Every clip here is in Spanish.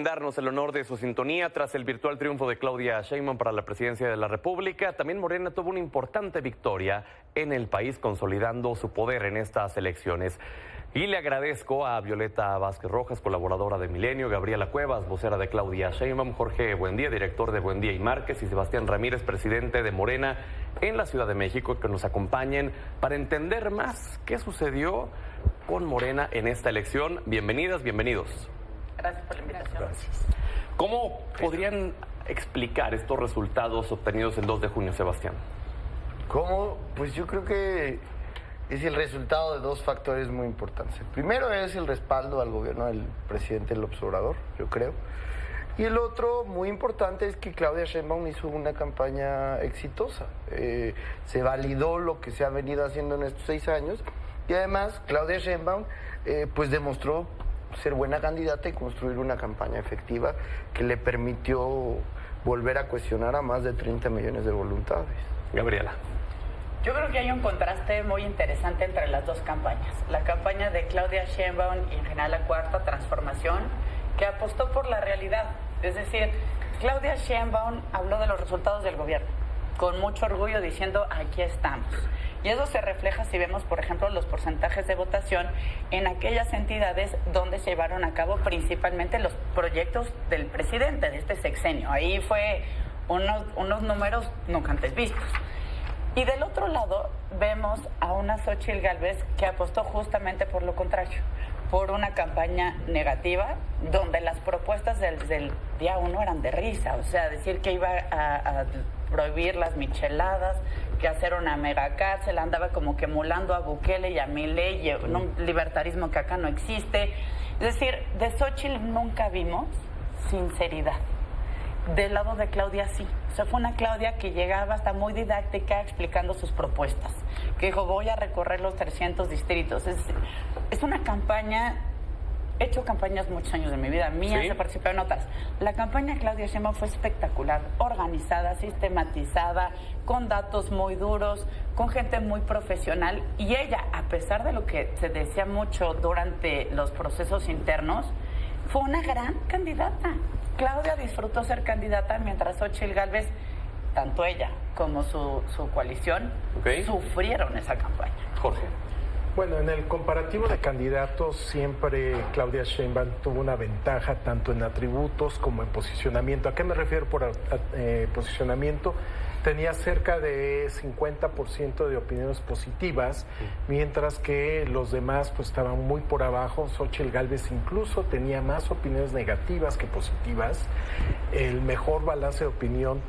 Darnos el honor de su sintonía tras el virtual triunfo de Claudia Sheinbaum para la presidencia de la República. También Morena tuvo una importante victoria en el país, consolidando su poder en estas elecciones. Y le agradezco a Violeta Vázquez Rojas, colaboradora de Milenio, Gabriela Cuevas, vocera de Claudia Sheinbaum, Jorge Buendía, director de Buendía y Márquez, y Sebastián Ramírez, presidente de Morena en la Ciudad de México, que nos acompañen para entender más qué sucedió con Morena en esta elección. Bienvenidas, bienvenidos. Gracias por la invitación. Gracias. ¿Cómo podrían explicar estos resultados obtenidos el 2 de junio, Sebastián? ¿Cómo? Pues yo creo que es el resultado de dos factores muy importantes. El primero es el respaldo al gobierno del presidente López Obrador, yo creo. Y el otro, muy importante, es que Claudia Sheinbaum hizo una campaña exitosa. Se validó lo que se ha venido haciendo en estos 6 años. Y además, Claudia Sheinbaum pues demostró ser buena candidata y construir una campaña efectiva que le permitió volver a cuestionar a más de 30 millones de voluntades. Gabriela. Yo creo que hay un contraste muy interesante entre las dos campañas. La campaña de Claudia Sheinbaum y en general la Cuarta Transformación, que apostó por la realidad. Es decir, Claudia Sheinbaum habló de los resultados del gobierno, con mucho orgullo diciendo, aquí estamos. Y eso se refleja si vemos, por ejemplo, los porcentajes de votación en aquellas entidades donde se llevaron a cabo principalmente los proyectos del presidente de este sexenio. Ahí fue unos números nunca antes vistos. Y del otro lado vemos a una Xóchitl Gálvez que apostó justamente por lo contrario, por una campaña negativa, donde las propuestas del día 1 eran de risa. O sea, decir que iba a prohibir las micheladas, que hacer una megacárcel, andaba como que emulando a Bukele y a Milei, un libertarismo que acá no existe. Es decir, de Xóchitl nunca vimos sinceridad. Del lado de Claudia sí. O sea, fue una Claudia que llegaba hasta muy didáctica explicando sus propuestas. Que dijo, voy a recorrer los 300 distritos. Es una campaña... He hecho campañas muchos años de mi vida, mías, ¿sí? He participado en otras. La campaña de Claudia Sheinbaum fue espectacular, organizada, sistematizada, con datos muy duros, con gente muy profesional. Y ella, a pesar de lo que se decía mucho durante los procesos internos, fue una gran candidata. Claudia disfrutó ser candidata, mientras Xóchitl Gálvez, tanto ella como su coalición, sufrieron esa campaña. Jorge. Bueno, en el comparativo de candidatos siempre Claudia Sheinbaum tuvo una ventaja tanto en atributos como en posicionamiento. ¿A qué me refiero por posicionamiento? Tenía cerca de 50% de opiniones positivas, mientras que los demás pues estaban muy por abajo. Xóchitl Gálvez incluso tenía más opiniones negativas que positivas. El mejor balance de opinión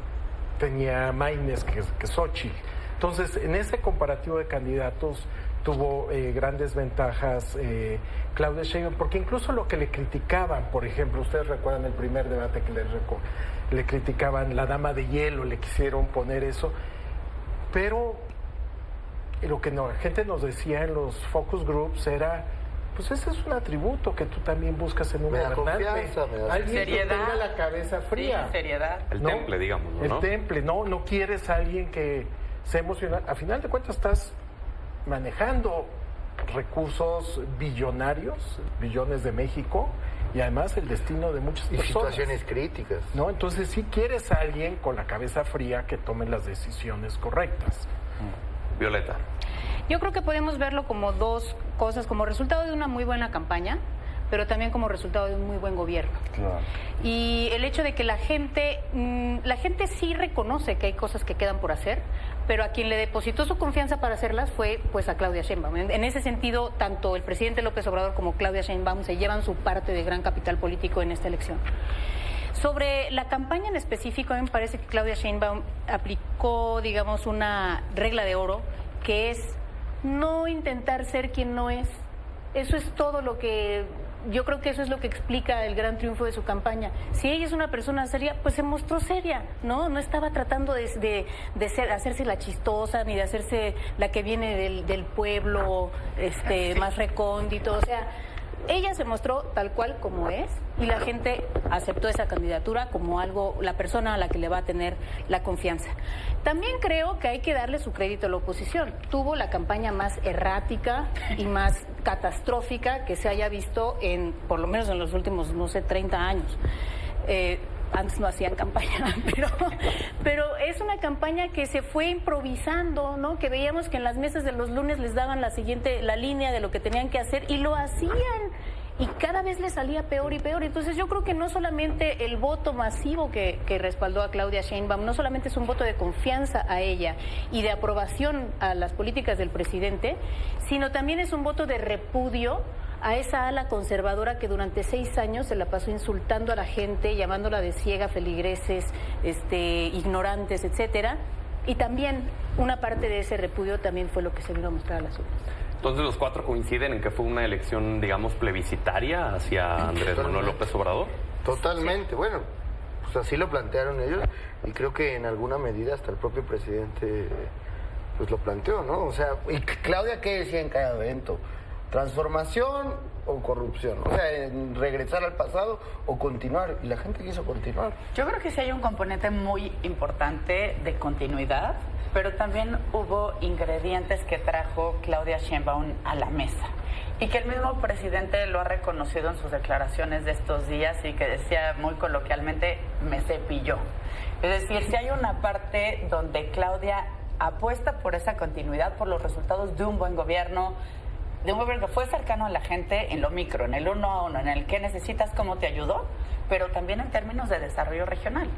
tenía Maínez que Xóchitl. Entonces, en ese comparativo de candidatos tuvo grandes ventajas Claudia Sheinbaum, porque incluso lo que le criticaban, por ejemplo, ustedes recuerdan el primer debate que le criticaban la dama de hielo, le quisieron poner eso, pero lo que la gente nos decía en los focus groups era, pues ese es un atributo que tú también buscas en un gobernante. Alguien que tenga la cabeza fría. Sí, seriedad. El temple, digamos, ¿no? El temple, no quieres a alguien que sea emocional. A final de cuentas estás manejando recursos billonarios, billones de México, y además el destino de muchas personas. Y situaciones críticas. ¿No? Entonces sí quieres a alguien con la cabeza fría que tome las decisiones correctas. Violeta. Yo creo que podemos verlo como dos cosas, como resultado de una muy buena campaña, pero también como resultado de un muy buen gobierno. Claro. Y el hecho de que la gente sí reconoce que hay cosas que quedan por hacer, pero a quien le depositó su confianza para hacerlas fue pues a Claudia Sheinbaum. En ese sentido, tanto el presidente López Obrador como Claudia Sheinbaum se llevan su parte de gran capital político en esta elección. Sobre la campaña en específico, a mí me parece que Claudia Sheinbaum aplicó, digamos, una regla de oro, que es no intentar ser quien no es. Eso es todo lo que... Yo creo que eso es lo que explica el gran triunfo de su campaña. Si ella es una persona seria, pues se mostró seria, ¿no? No estaba tratando de hacerse la chistosa, ni de hacerse la que viene del pueblo más recóndito. O sea, ella se mostró tal cual como es y la gente aceptó esa candidatura como algo, la persona a la que le va a tener la confianza. También creo que hay que darle su crédito a la oposición. Tuvo la campaña más errática y más catastrófica que se haya visto por lo menos en los últimos, no sé, 30 años. Antes no hacían campaña, pero es una campaña que se fue improvisando, ¿no? Que veíamos que en las mesas de los lunes les daban la línea de lo que tenían que hacer y lo hacían. Y cada vez les salía peor y peor. Entonces yo creo que no solamente el voto masivo que respaldó a Claudia Sheinbaum, no solamente es un voto de confianza a ella y de aprobación a las políticas del presidente, sino también es un voto de repudio a esa ala conservadora que durante 6 años se la pasó insultando a la gente, llamándola de ciega, feligreses, ignorantes, etcétera. Y también una parte de ese repudio también fue lo que se vino a mostrar a las urnas. Entonces los 4 coinciden en que fue una elección, digamos, plebiscitaria hacia Andrés Manuel López Obrador. Totalmente, bueno, pues así lo plantearon ellos y creo que en alguna medida hasta el propio presidente pues lo planteó, ¿no? O sea, y Claudia, ¿qué decía en cada evento? ¿Transformación o corrupción? O sea, regresar al pasado o continuar. Y la gente quiso continuar. Yo creo que sí hay un componente muy importante de continuidad, pero también hubo ingredientes que trajo Claudia Sheinbaum a la mesa. Y que el mismo presidente lo ha reconocido en sus declaraciones de estos días y que decía muy coloquialmente, me cepilló. Es decir, si hay una parte donde Claudia apuesta por esa continuidad, por los resultados de un buen gobierno, de un gobierno que fue cercano a la gente en lo micro, en el 1 a 1, en el que necesitas, cómo te ayudó, pero también en términos de desarrollo regional.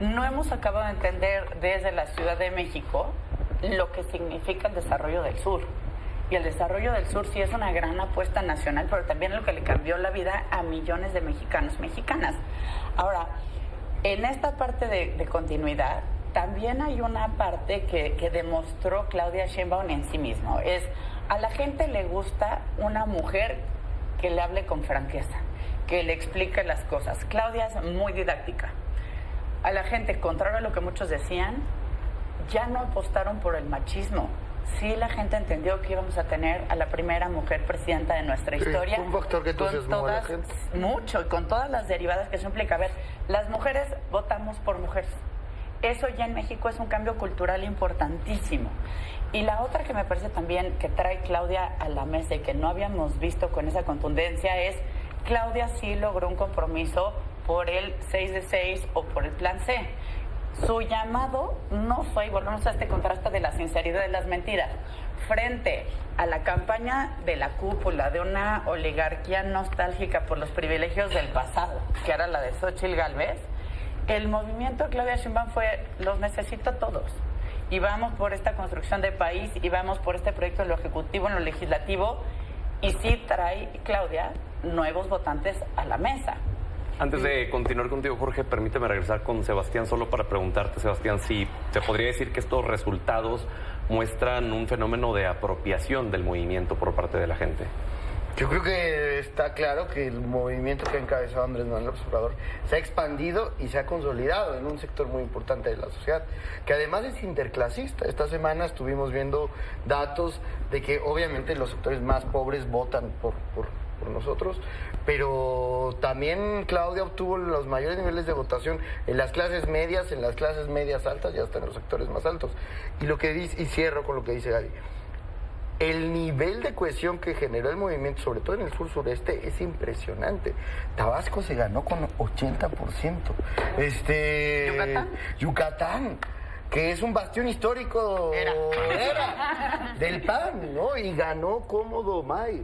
No hemos acabado de entender desde la Ciudad de México lo que significa el desarrollo del sur. Y el desarrollo del sur sí es una gran apuesta nacional, pero también lo que le cambió la vida a millones de mexicanos, mexicanas. Ahora, en esta parte de continuidad, también hay una parte que demostró Claudia Sheinbaum en sí misma. A la gente le gusta una mujer que le hable con franqueza, que le explique las cosas. Claudia es muy didáctica. A la gente, contrario a lo que muchos decían, ya no apostaron por el machismo. Sí, la gente entendió que íbamos a tener a la primera mujer presidenta de nuestra historia. Un factor que entusiasmó a la gente. Mucho, y con todas las derivadas que eso implica. A ver, las mujeres votamos por mujeres. Eso ya en México es un cambio cultural importantísimo. Y la otra que me parece también que trae Claudia a la mesa y que no habíamos visto con esa contundencia es, Claudia sí logró un compromiso por el 6 de 6 o por el plan C. Su llamado no fue, y volvemos a este contraste de la sinceridad de las mentiras, frente a la campaña de la cúpula de una oligarquía nostálgica por los privilegios del pasado, que era la de Xóchitl Gálvez. El movimiento de Claudia Sheinbaum fue, los necesito a todos. Y vamos por esta construcción de país, y vamos por este proyecto en lo ejecutivo, en lo legislativo, y sí trae, Claudia, nuevos votantes a la mesa. Antes de continuar contigo, Jorge, permíteme regresar con Sebastián, solo para preguntarte, Sebastián, si te podría decir que estos resultados muestran un fenómeno de apropiación del movimiento por parte de la gente. Yo creo que está claro que el movimiento que ha encabezado Andrés Manuel López Obrador se ha expandido y se ha consolidado en un sector muy importante de la sociedad, que además es interclasista. Esta semana estuvimos viendo datos de que obviamente los sectores más pobres votan por nosotros, pero también Claudia obtuvo los mayores niveles de votación en las clases medias, en las clases medias altas y hasta en los sectores más altos. Y lo que dice, y cierro con lo que dice Gaby, el nivel de cohesión que generó el movimiento, sobre todo en el sur-sureste, es impresionante. Tabasco se ganó con 80%. Yucatán, que es un bastión histórico era del PAN, ¿no? Y ganó cómodo May.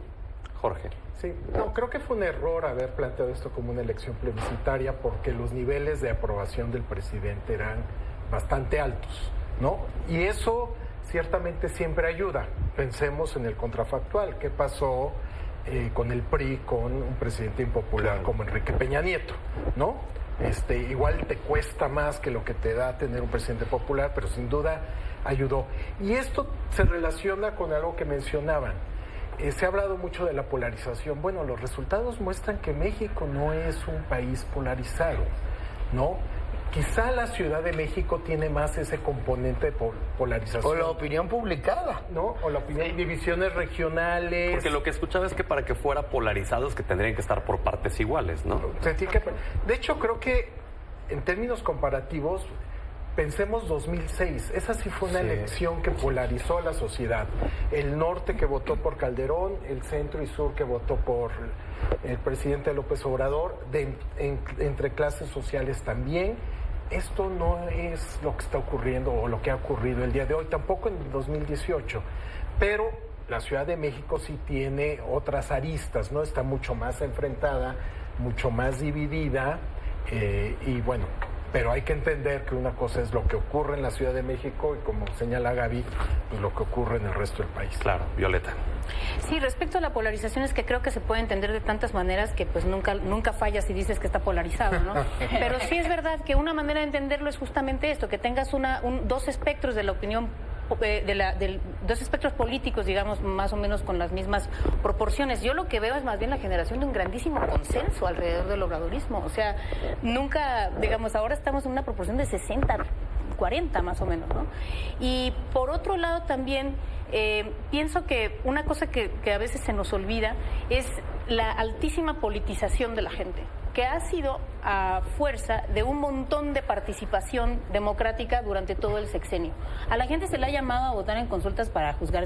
Jorge. Sí, no, creo que fue un error haber planteado esto como una elección plebiscitaria porque los niveles de aprobación del presidente eran bastante altos, ¿no? Y eso ciertamente siempre ayuda. Pensemos en el contrafactual. ¿Qué pasó con el PRI, con un presidente impopular como Enrique Peña Nieto, ¿no? Igual te cuesta más que lo que te da tener un presidente popular, pero sin duda ayudó. Y esto se relaciona con algo que mencionaban. Se ha hablado mucho de la polarización. Bueno, los resultados muestran que México no es un país polarizado, ¿no? Quizá la Ciudad de México tiene más ese componente de polarización. O la opinión publicada. ¿No? O la opinión, divisiones regionales. Porque lo que escuchaba es que para que fuera polarizado es que tendrían que estar por partes iguales, ¿no? De hecho, creo que en términos comparativos, pensemos 2006, esa sí fue una elección que polarizó a la sociedad. El norte que votó por Calderón, el centro y sur que votó por el presidente López Obrador, entre clases sociales también. Esto no es lo que está ocurriendo o lo que ha ocurrido el día de hoy, tampoco en 2018, pero la Ciudad de México sí tiene otras aristas, ¿no? Está mucho más enfrentada, mucho más dividida, y bueno, pero hay que entender que una cosa es lo que ocurre en la Ciudad de México y, como señala Gaby, pues lo que ocurre en el resto del país. Claro, Violeta. Sí, respecto a la polarización, es que creo que se puede entender de tantas maneras que pues nunca fallas si dices que está polarizado, ¿no? Pero sí es verdad que una manera de entenderlo es justamente esto, que tengas dos espectros de la opinión, dos espectros políticos, digamos, más o menos con las mismas proporciones. Yo lo que veo es más bien la generación de un grandísimo consenso alrededor del obradorismo. O sea, nunca, digamos, ahora estamos en una proporción de 60-40 más o menos, ¿no? Y por otro lado también pienso que una cosa que a veces se nos olvida es la altísima politización de la gente, que ha sido a fuerza de un montón de participación democrática durante todo el sexenio. A la gente se le ha llamado a votar en consultas para juzgar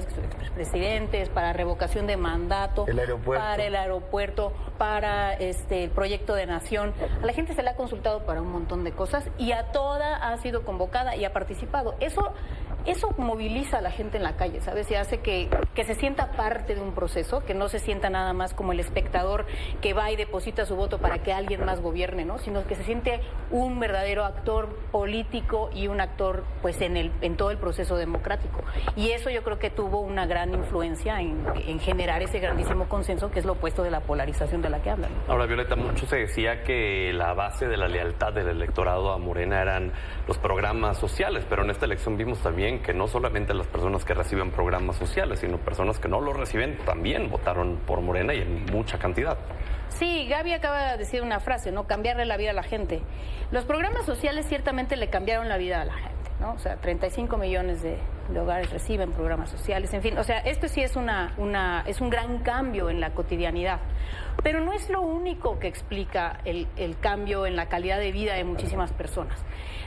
presidentes, para revocación de mandato, para el aeropuerto, para el proyecto de nación. A la gente se le ha consultado para un montón de cosas y a toda ha sido convocada y ha participado. Eso moviliza a la gente en la calle, ¿sabes? Y hace que se sienta parte de un proceso, que no se sienta nada más como el espectador que va y deposita su voto para que alguien más gobierne, ¿no? Sino que se siente un verdadero actor político y un actor pues en todo el proceso democrático. Y eso yo creo que tuvo una gran influencia en generar ese grandísimo consenso, que es lo opuesto de la polarización de la que hablan. Ahora, Violeta, mucho se decía que la base de la lealtad del electorado a Morena eran los programas sociales, pero en esta elección vimos también que no solamente las personas que reciben programas sociales, sino personas que no los reciben también votaron por Morena y en mucha cantidad. Sí, Gaby acaba de decir una frase, ¿no? Cambiarle la vida a la gente. Los programas sociales ciertamente le cambiaron la vida a la gente, ¿no? O sea, 35 millones de hogares reciben programas sociales, en fin. O sea, esto sí es es un gran cambio en la cotidianidad. Pero no es lo único que explica el cambio en la calidad de vida de muchísimas personas.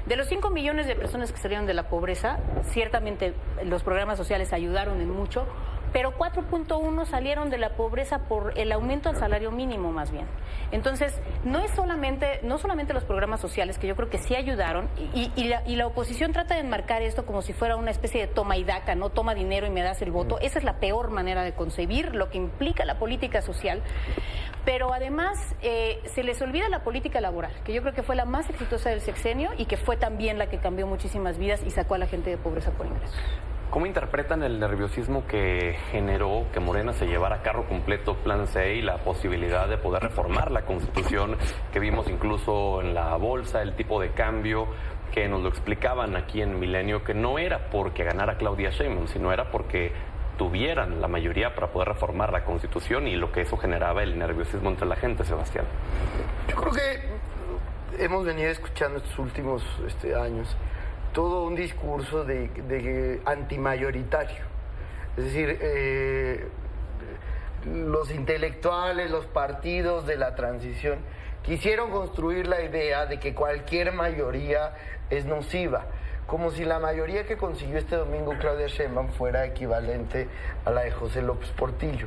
De los 5 millones de personas que salieron de la pobreza, ciertamente los programas sociales ayudaron en mucho, pero 4.1 salieron de la pobreza por el aumento al salario mínimo, más bien. Entonces, no solamente los programas sociales, que yo creo que sí ayudaron, y la oposición trata de enmarcar esto como si fuera una especie de toma y daca, ¿no? Toma dinero y me das el voto. Esa es la peor manera de concebir lo que implica la política social. Pero además se les olvida la política laboral, que yo creo que fue la más exitosa del sexenio y que fue también la que cambió muchísimas vidas y sacó a la gente de pobreza por ingresos. ¿Cómo interpretan el nerviosismo que generó que Morena se llevara a carro completo Plan C y la posibilidad de poder reformar la Constitución, que vimos incluso en la bolsa, el tipo de cambio, que nos lo explicaban aquí en Milenio, que no era porque ganara Claudia Sheinbaum, sino era porque tuvieran la mayoría para poder reformar la Constitución, y lo que eso generaba el nerviosismo entre la gente, Sebastián? Yo creo que hemos venido escuchando estos últimos años todo un discurso de antimayoritario. Es decir, los intelectuales, los partidos de la transición quisieron construir la idea de que cualquier mayoría es nociva, como si la mayoría que consiguió este domingo Claudia Sheinbaum fuera equivalente a la de José López Portillo.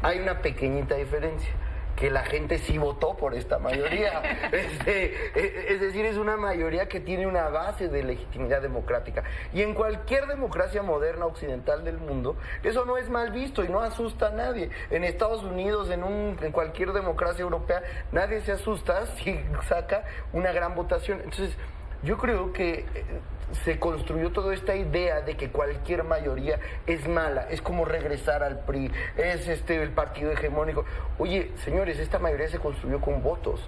Hay una pequeñita diferencia, que la gente sí votó por esta mayoría. Es decir, es una mayoría que tiene una base de legitimidad democrática. Y en cualquier democracia moderna occidental del mundo, eso no es mal visto y no asusta a nadie. En Estados Unidos, en cualquier democracia europea, nadie se asusta si saca una gran votación. Entonces, yo creo que se construyó toda esta idea de que cualquier mayoría es mala, es como regresar al PRI, es el partido hegemónico. Oye, señores, esta mayoría se construyó con votos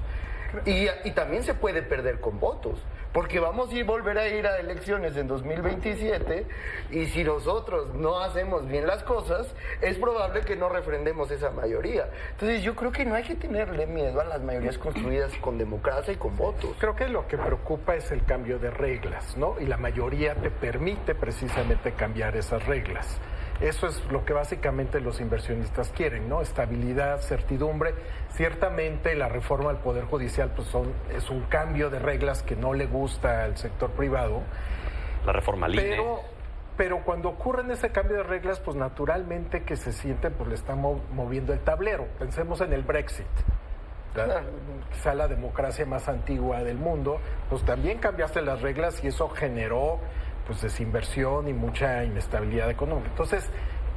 y también se puede perder con votos. porque vamos a volver a ir a elecciones en 2027 y si nosotros no hacemos bien las cosas, es probable que no refrendemos esa mayoría. Entonces yo creo que no hay que tenerle miedo a las mayorías construidas con democracia y con votos. Creo que lo que preocupa es el cambio de reglas, ¿no? Y la mayoría te permite precisamente cambiar esas reglas. Eso es lo que básicamente los inversionistas quieren, ¿no? Estabilidad, certidumbre. Ciertamente la reforma al Poder Judicial pues es un cambio de reglas que no le gusta al sector privado. La reforma al INE. Pero cuando ocurre ese cambio de reglas, pues naturalmente que se sienten, pues le están moviendo el tablero. Pensemos en el Brexit. Quizá la democracia más antigua del mundo, pues también cambiaste las reglas y eso generó pues desinversión y mucha inestabilidad económica. Entonces,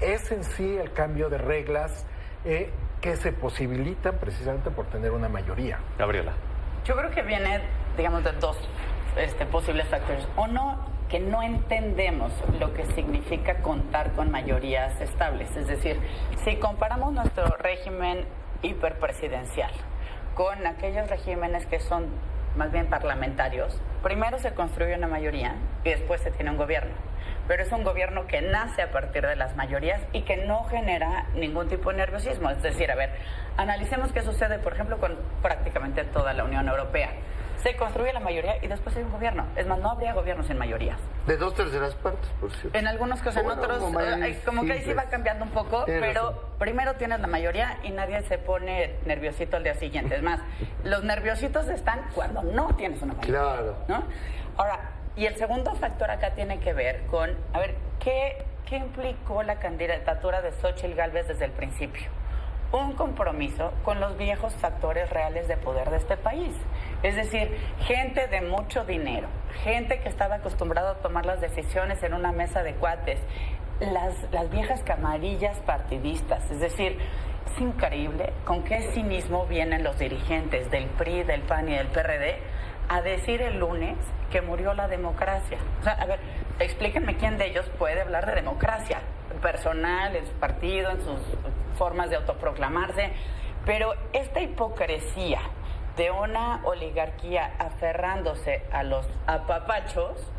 es en sí el cambio de reglas que se posibilitan precisamente por tener una mayoría. Gabriela. Yo creo que viene, digamos, de dos posibles factores. Uno, que no entendemos lo que significa contar con mayorías estables. Es decir, si comparamos nuestro régimen hiperpresidencial con aquellos regímenes que son más bien parlamentarios, primero se construye una mayoría y después se tiene un gobierno. Pero es un gobierno que nace a partir de las mayorías y que no genera ningún tipo de nerviosismo. Es decir, a ver, analicemos qué sucede, por ejemplo, con prácticamente toda la Unión Europea. Se construye la mayoría y después hay un gobierno. Es más, no habría gobiernos sin mayorías. De 2/3 partes, por cierto. En algunos casos, en otros, como que ahí sí va cambiando un poco, pero primero tienes la mayoría y nadie se pone nerviosito al día siguiente. Es más, los nerviositos están cuando no tienes una mayoría. Claro. ¿No? Ahora, y el segundo factor acá tiene que ver con, a ver, ¿qué implicó la candidatura de Xóchitl Gálvez desde el principio? Un compromiso con los viejos factores reales de poder de este país. Es decir, gente de mucho dinero, gente que estaba acostumbrada a tomar las decisiones en una mesa de cuates, las viejas camarillas partidistas. Es decir, es increíble con qué cinismo vienen los dirigentes del PRI, del PAN y del PRD a decir el lunes que murió la democracia. O sea, a ver, explíquenme quién de ellos puede hablar de democracia personal, en su partido, en sus formas de autoproclamarse, pero esta hipocresía de una oligarquía aferrándose a los apapachos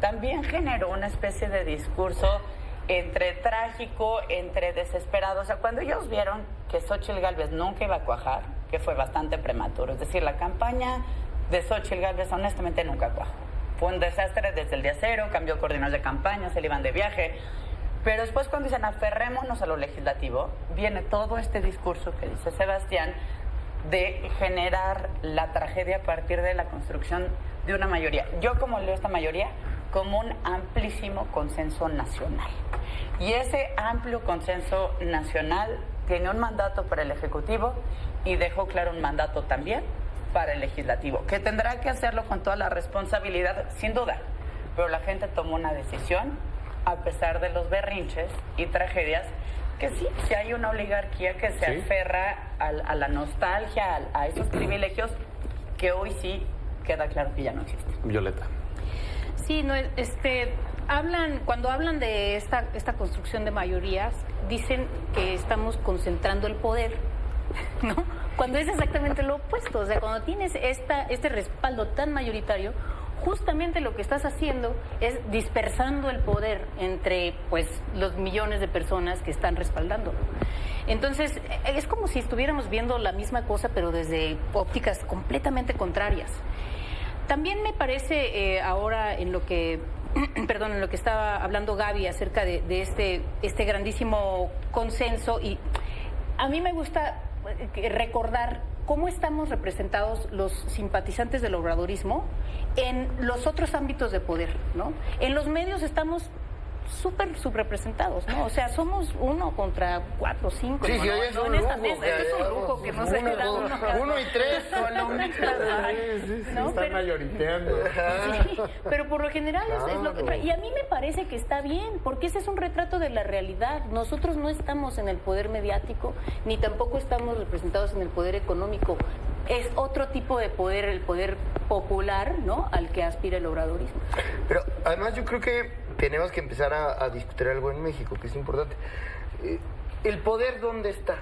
también generó una especie de discurso entre trágico, entre desesperado. O sea, cuando ellos vieron que Xóchitl Gálvez nunca iba a cuajar, que fue bastante prematuro, es decir, la campaña de Xóchitl Gálvez honestamente nunca cuajó. Fue un desastre desde el día cero, cambió coordinadores de campaña, se le iban de viaje. Pero después cuando dicen aferrémonos a lo legislativo, viene todo este discurso que dice Sebastián de generar la tragedia a partir de la construcción de una mayoría. Yo como leo esta mayoría como un amplísimo consenso nacional. Y ese amplio consenso nacional tiene un mandato para el Ejecutivo y dejó claro un mandato también para el Legislativo, que tendrá que hacerlo con toda la responsabilidad, sin duda. Pero la gente tomó una decisión a pesar de los berrinches y tragedias, que sí hay una oligarquía que se aferra a la nostalgia, a esos privilegios que hoy sí queda claro que ya no existen. Violeta. Sí, no, cuando hablan de esta construcción de mayorías, dicen que estamos concentrando el poder, ¿no? Cuando es exactamente lo opuesto. O sea, cuando tienes este respaldo tan mayoritario, justamente lo que estás haciendo es dispersando el poder entre pues los millones de personas que están respaldando. Entonces, es como si estuviéramos viendo la misma cosa, pero desde ópticas completamente contrarias. También me parece ahora en lo que en lo que estaba hablando Gaby acerca de este grandísimo consenso, y a mí me gusta recordar cómo estamos representados los simpatizantes del obradorismo en los otros ámbitos de poder, ¿no? En los medios estamos súper subrepresentados, ¿no? O sea, somos 1 contra 4 o 5. Sí, ¿no? sí, hoy es un lujo. Es un lujo que no se da uno y 3. ¿no? Están mayoriteando. Sí, pero por lo general es lo que trae. Y a mí me parece que está bien, porque ese es un retrato de la realidad. Nosotros no estamos en el poder mediático, ni tampoco estamos representados en el poder económico. Es otro tipo de poder, el poder popular, ¿no?, al que aspira el obradorismo. Pero además yo creo que tenemos que empezar a discutir algo en México, que es importante. ¿El poder dónde está?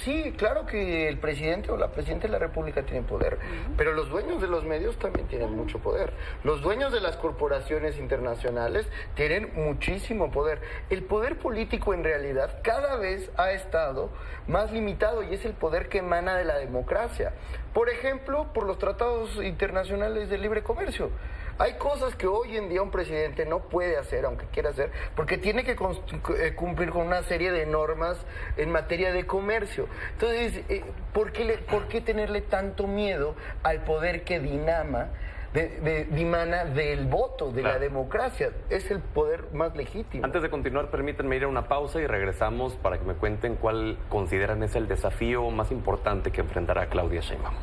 Sí, claro que el presidente o la presidenta de la República tiene poder, pero los dueños de los medios también tienen mucho poder. Los dueños de las corporaciones internacionales tienen muchísimo poder. El poder político en realidad cada vez ha estado más limitado y es el poder que emana de la democracia. Por ejemplo, por los tratados internacionales de libre comercio. Hay cosas que hoy en día un presidente no puede hacer, aunque quiera hacer, porque tiene que cumplir con una serie de normas en materia de comercio. Entonces, ¿por qué tenerle tanto miedo al poder que dimana del voto, de la democracia? Es el poder más legítimo. Antes de continuar, permítanme ir a una pausa y regresamos para que me cuenten cuál consideran es el desafío más importante que enfrentará Claudia Sheinbaum.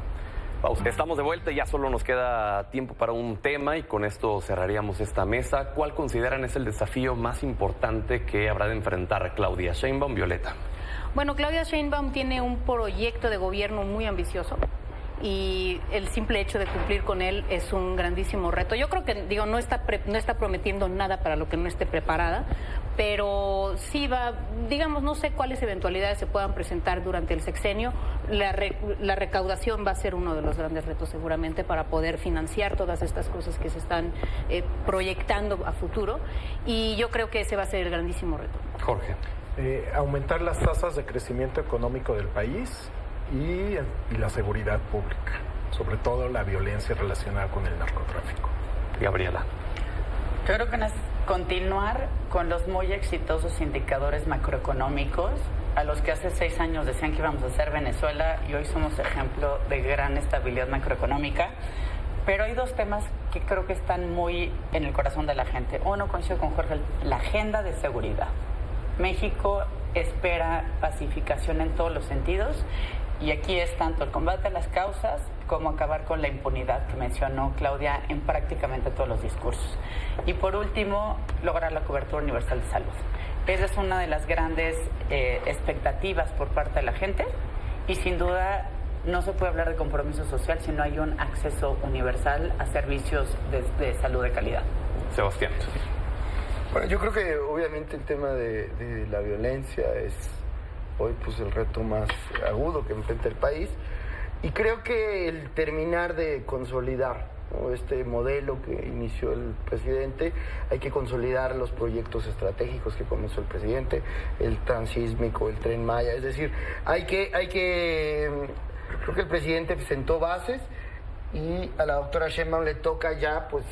Pausa. Estamos de vuelta y ya solo nos queda tiempo para un tema y con esto cerraríamos esta mesa. ¿Cuál consideran es el desafío más importante que habrá de enfrentar Claudia Sheinbaum? Violeta. Bueno, Claudia Sheinbaum tiene un proyecto de gobierno muy ambicioso y el simple hecho de cumplir con él es un grandísimo reto. Yo creo que, no está prometiendo nada para lo que no esté preparada, pero sí va, no sé cuáles eventualidades se puedan presentar durante el sexenio. La recaudación va a ser uno de los grandes retos seguramente para poder financiar todas estas cosas que se están proyectando a futuro, y yo creo que ese va a ser el grandísimo reto. Jorge. Aumentar las tasas de crecimiento económico del país y la seguridad pública, sobre todo la violencia relacionada con el narcotráfico. Gabriela. Yo creo que es continuar con los muy exitosos indicadores macroeconómicos a los que hace 6 años decían que íbamos a ser Venezuela y hoy somos ejemplo de gran estabilidad macroeconómica. Pero hay 2 temas que creo que están muy en el corazón de la gente. Uno, coincido con Jorge, la agenda de seguridad. México espera pacificación en todos los sentidos. Y aquí es tanto el combate a las causas como acabar con la impunidad que mencionó Claudia en prácticamente todos los discursos. Y por último, lograr la cobertura universal de salud. Esa es una de las grandes expectativas por parte de la gente y sin duda no se puede hablar de compromiso social si no hay un acceso universal a servicios de salud de calidad. Sebastián. Bueno, yo creo que obviamente el tema de la violencia es hoy pues el reto más agudo que enfrenta el país, y creo que el terminar de consolidar, ¿no?, este modelo que inició el presidente, hay que consolidar los proyectos estratégicos que comenzó el presidente, el transísmico, el Tren Maya, es decir, creo que el presidente sentó bases y a la doctora Sheinbaum le toca ya pues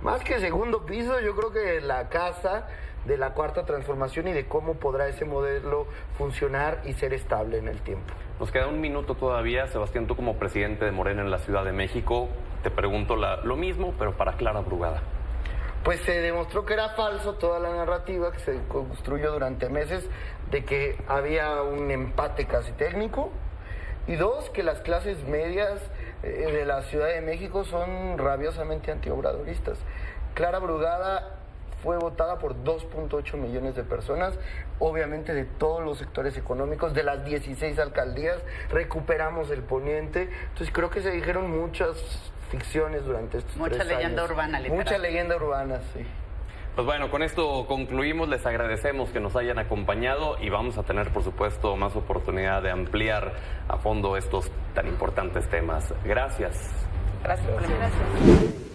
más que segundo piso, yo creo que la casa de la cuarta transformación y de cómo podrá ese modelo funcionar y ser estable en el tiempo. Nos queda un minuto todavía. Sebastián, tú como presidente de Morena en la Ciudad de México, te pregunto lo mismo, pero para Clara Brugada. Pues se demostró que era falso toda la narrativa que se construyó durante meses de que había un empate casi técnico, y 2, que las clases medias de la Ciudad de México son rabiosamente antiobradoristas. Clara Brugada fue votada por 2.8 millones de personas, obviamente de todos los sectores económicos, de las 16 alcaldías, recuperamos el poniente, entonces creo que se dijeron muchas ficciones durante estos 3 años. Mucha leyenda urbana, literal. Mucha leyenda urbana, sí. Pues bueno, con esto concluimos, les agradecemos que nos hayan acompañado y vamos a tener, por supuesto, más oportunidad de ampliar a fondo estos tan importantes temas. Gracias. Gracias por la invitación.